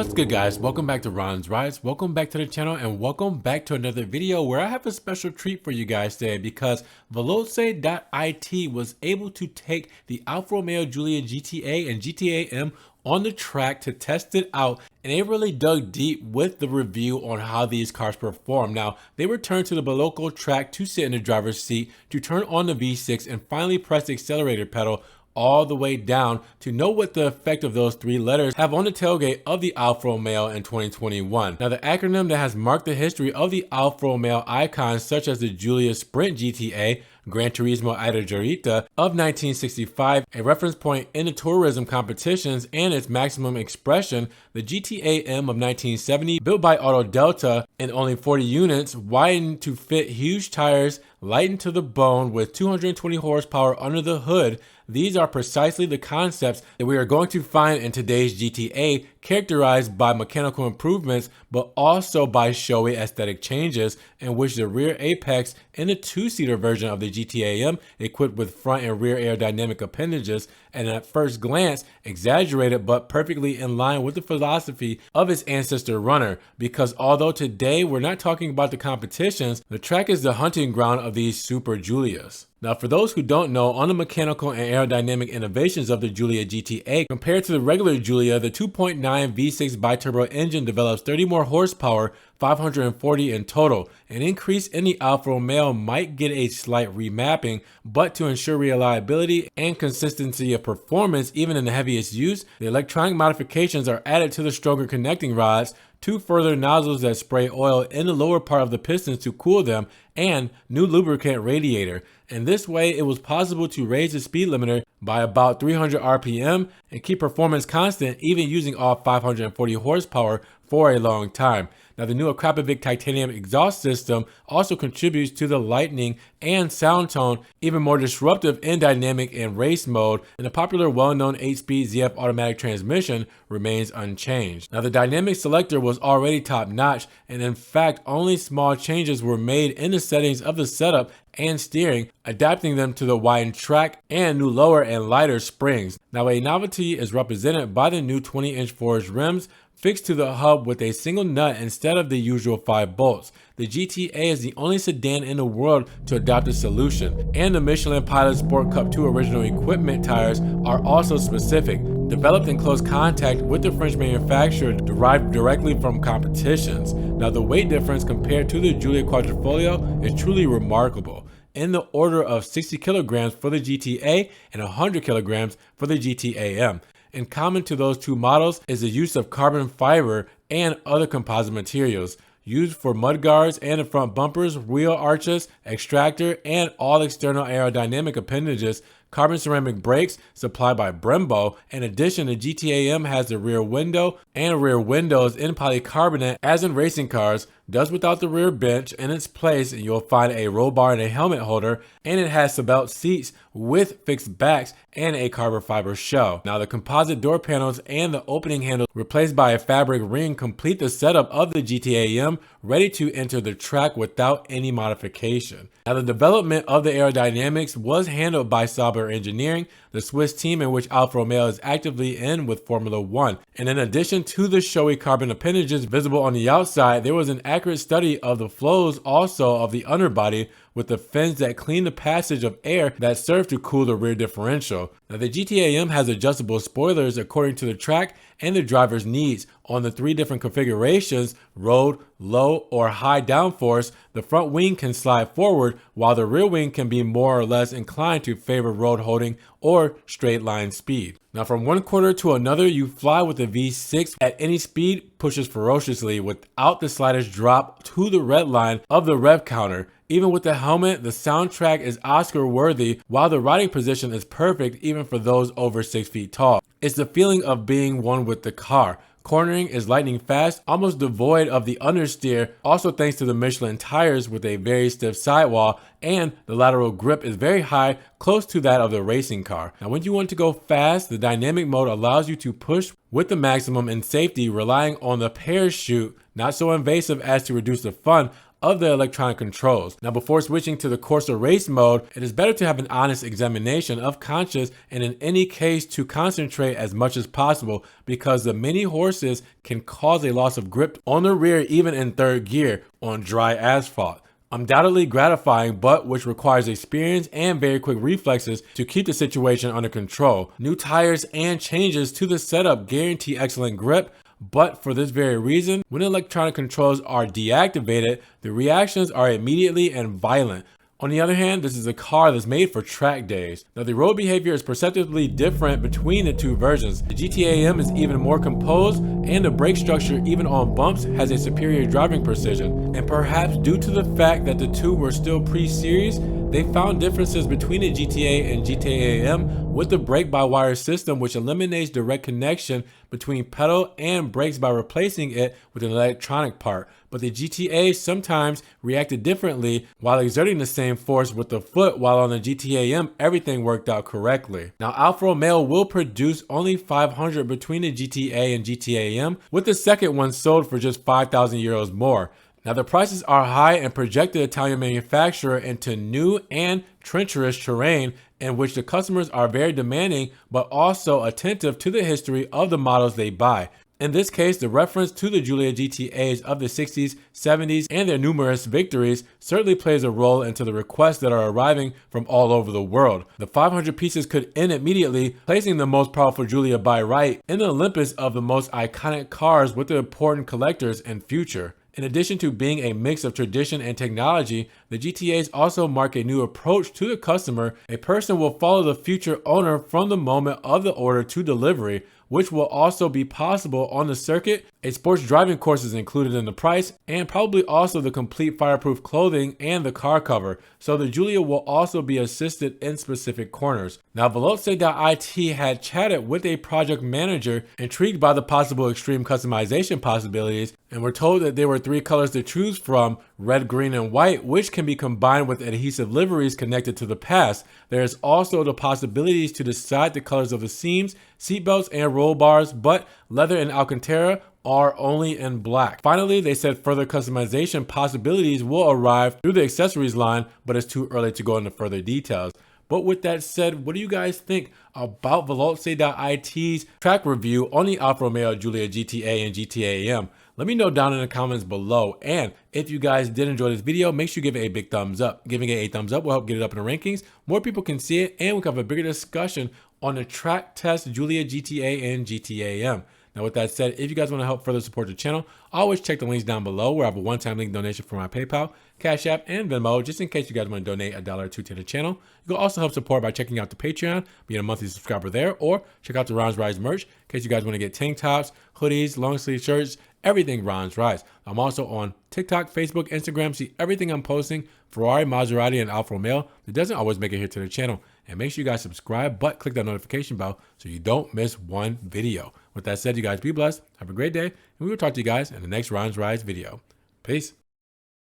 What's good, guys? Welcome back to Ron's Rides. Welcome back to the channel and welcome back to another video where I have a special treat for you guys today because Veloce.It was able to take the Alfa Romeo Giulia GTA and GTAm on the track to test it out, and they really dug deep with the review on how these cars perform. Now, they returned to the Balocco track to sit in the driver's seat, to turn on the V6 and finally press the accelerator pedal all the way down to know what the effect of those three letters have on the tailgate of the Alfa Romeo in 2021. Now, the acronym that has marked the history of the Alfa Romeo icons such as the Giulia Sprint GTA, Gran Turismo Ita of 1965, a reference point in the tourism competitions and its maximum expression, the GTAm of 1970, built by Auto Delta in only 40 units, widened to fit huge tires, lightened to the bone with 220 horsepower under the hood. These are precisely the concepts that we are going to find in today's GTA, characterized by mechanical improvements, but also by showy aesthetic changes, in which the rear apex in the two-seater version of the GTAm, equipped with front and rear aerodynamic appendages, and at first glance exaggerated but perfectly in line with the philosophy of its ancestor runner, because although today we're not talking about the competitions, the track is the hunting ground of these super Giulias. Now, for those who don't know, on the mechanical and aerodynamic innovations of the Giulia GTA, compared to the regular Giulia, the 2.9 V6 biturbo engine develops 30 more horsepower, 540 in total. An increase in the Alfa Romeo might get a slight remapping, but to ensure reliability and consistency of performance even in the heaviest use, the electronic modifications are added to the stronger connecting rods, two further nozzles that spray oil in the lower part of the pistons to cool them, and new lubricant radiator. In this way, it was possible to raise the speed limiter by about 300 RPM and keep performance constant even using all 540 horsepower for a long time. Now, the new Akrapovic titanium exhaust system also contributes to the lightning and sound tone, even more disruptive in dynamic and race mode, and the popular well-known 8-speed ZF automatic transmission remains unchanged. Now, the dynamic selector was already top-notch, and in fact, only small changes were made in the settings of the setup and steering, adapting them to the widened track and new lower and lighter springs. Now, a novelty is represented by the new 20-inch forged rims fixed to the hub with a single nut instead of the usual 5 bolts. The GTA is the only sedan in the world to adopt this solution, and the Michelin Pilot Sport Cup 2 original equipment tires are also specific, developed in close contact with the French manufacturer, derived directly from competitions. Now, the weight difference compared to the Giulia Quadrifoglio is truly remarkable, in the order of 60 kilograms for the GTA and 100 kilograms for the GTAm. In common to those two models is the use of carbon fiber and other composite materials used for mudguards and the front bumpers, wheel arches, extractor, and all external aerodynamic appendages. Carbon ceramic brakes supplied by Brembo. In addition, the GTAm has the rear window and rear windows in polycarbonate, as in racing cars, does without the rear bench in its place, and you'll find a roll bar and a helmet holder, and it has seatbelt seats with fixed backs and a carbon fiber shell. Now, the composite door panels and the opening handle replaced by a fabric ring complete the setup of the GTAm, ready to enter the track without any modification. Now, the development of the aerodynamics was handled by Sauber Engineering, the Swiss team in which Alfa Romeo is actively in with Formula 1. And in addition to the showy carbon appendages visible on the outside, there was an accurate study of the flows also of the underbody, with the fins that clean the passage of air that serve to cool the rear differential. Now, the GTAm has adjustable spoilers according to the track and the driver's needs. On the 3 different configurations, road, low, or high downforce, the front wing can slide forward, while the rear wing can be more or less inclined to favor road holding or straight line speed. Now, from one quarter to another, you fly with the V6 at any speed, pushes ferociously without the slightest drop to the red line of the rev counter. Even with the helmet, the soundtrack is Oscar worthy, while the riding position is perfect even for those over 6 feet tall. It's the feeling of being one with the car. Cornering is lightning fast, almost devoid of the understeer, also thanks to the Michelin tires with a very stiff sidewall, and the lateral grip is very high, close to that of the racing car. Now, when you want to go fast, the dynamic mode allows you to push with the maximum in safety, relying on the parachute, not so invasive as to reduce the fun of the electronic controls. Now, before switching to the Corsa race mode, it is better to have an honest examination of conscience, and in any case to concentrate as much as possible, because the many horses can cause a loss of grip on the rear even in third gear on dry asphalt. Undoubtedly gratifying, but which requires experience and very quick reflexes to keep the situation under control. New tires and changes to the setup guarantee excellent grip, but for this very reason, when electronic controls are deactivated, the reactions are immediately and violent. On the other hand, this is a car that's made for track days. Now, the road behavior is perceptibly different between the two versions. The GTAm is even more composed, and the brake structure, even on bumps, has a superior driving precision. And perhaps due to the fact that the two were still pre-series, they found differences between the GTA and GTAm with the brake-by-wire system, which eliminates direct connection between pedal and brakes by replacing it with an electronic part. But the GTA sometimes reacted differently while exerting the same force with the foot, while on the GTAm everything worked out correctly. Now, Alfa Romeo will produce only 500 between the GTA and GTAm, with the second one sold for just 5,000 euros more. Now, the prices are high and project the Italian manufacturer into new and treacherous terrain in which the customers are very demanding but also attentive to the history of the models they buy. In this case, the reference to the Giulia GTAs of the 60s, 70s, and their numerous victories certainly plays a role into the requests that are arriving from all over the world. The 500 pieces could end immediately, placing the most powerful Giulia by right in the Olympus of the most iconic cars with the important collectors and future. In addition to being a mix of tradition and technology, the GTAs also mark a new approach to the customer. A person will follow the future owner from the moment of the order to delivery, which will also be possible on the circuit. A sports driving course is included in the price, and probably also the complete fireproof clothing and the car cover, so the Giulia will also be assisted in specific corners. Now, Veloce.It had chatted with a project manager intrigued by the possible extreme customization possibilities, and were told that there were 3 colors to choose from: red, green, and white, which can be combined with adhesive liveries connected to the past. There is also the possibilities to decide the colors of the seams, seatbelts, and roll bars, but leather and Alcantara are only in black. Finally, they said further customization possibilities will arrive through the accessories line, but it's too early to go into further details. But with that said, what do you guys think about Veloce.It's track review on the Alfa Romeo Giulia GTA and GTAm? Let me know down in the comments below. And if you guys did enjoy this video, make sure you give it a big thumbs up. Giving it a thumbs up will help get it up in the rankings. More people can see it, and we can have a bigger discussion on the track test Giulia GTA and GTAm. Now, with that said, if you guys want to help further support the channel, always check the links down below where I have a one-time link donation for my PayPal, Cash App, and Venmo, just in case you guys want to donate $1 or $2 to the channel. You can also help support by checking out the Patreon, being a monthly subscriber there, or check out the Ron's Rise merch in case you guys want to get tank tops, hoodies, long sleeve shirts, everything Ron's Rise. I'm also on TikTok, Facebook, Instagram. See everything I'm posting, Ferrari, Maserati, and Alfa Romeo. It doesn't always make it here to the channel. And make sure you guys subscribe, but click that notification bell so you don't miss one video. With that said, you guys be blessed. Have a great day, and we will talk to you guys in the next Ron's Rise video. Peace.